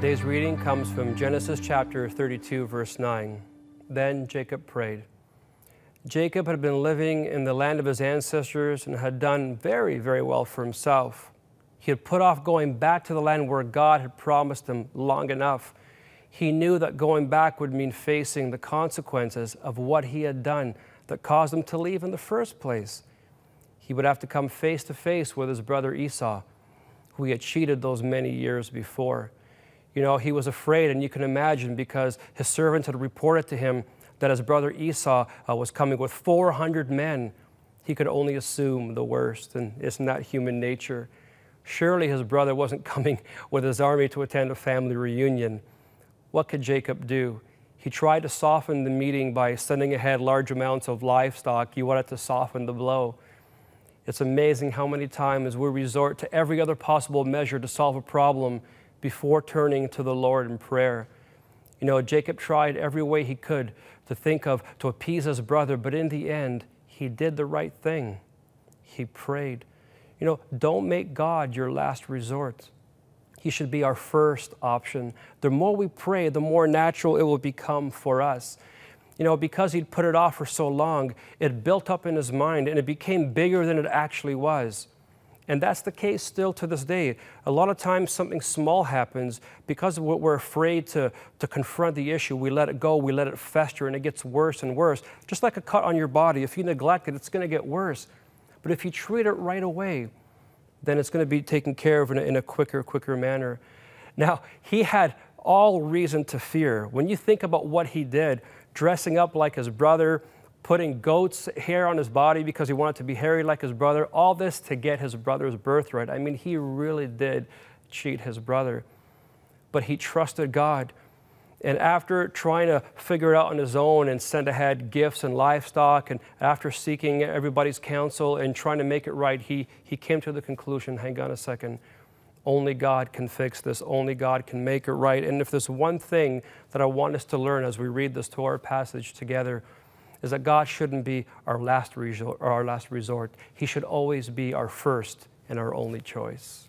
Today's reading comes from Genesis chapter 32, verse 9. Then Jacob prayed. Jacob had been living in the land of his ancestors and had done very, very well for himself. He had put off going back to the land where God had promised him long enough. He knew that going back would mean facing the consequences of what he had done that caused him to leave in the first place. He would have to come face to face with his brother Esau, who he had cheated those many years before. You know, he was afraid, and you can imagine, because his servants had reported to him that his brother Esau was coming with 400 men. He could only assume the worst, and isn't that human nature? Surely his brother wasn't coming with his army to attend a family reunion. What could Jacob do? He tried to soften the meeting by sending ahead large amounts of livestock. He wanted to soften the blow. It's amazing how many times we resort to every other possible measure to solve a problem before turning to the Lord in prayer. You know, Jacob tried every way he could to think of to appease his brother, but in the end, he did the right thing. He prayed. You know, don't make God your last resort. He should be our first option. The more we pray, the more natural it will become for us. You know, because he'd put it off for so long, it built up in his mind and it became bigger than it actually was. And that's the case still to this day. A lot of times something small happens because we're afraid to confront the issue. We let it go, we let it fester, and it gets worse and worse. Just like a cut on your body, if you neglect it, it's going to get worse. But if you treat it right away, then it's going to be taken care of in a quicker manner. Now, he had all reason to fear. When you think about what he did, dressing up like his brother, putting goat's hair on his body because he wanted to be hairy like his brother, all this to get his brother's birthright. I mean, he really did cheat his brother. But he trusted God. And after trying to figure it out on his own and send ahead gifts and livestock, and after seeking everybody's counsel and trying to make it right, he came to the conclusion, hang on a second, only God can fix this. Only God can make it right. And if there's one thing that I want us to learn as we read this Torah passage together, is that God shouldn't be our last resort. He should always be our first and our only choice.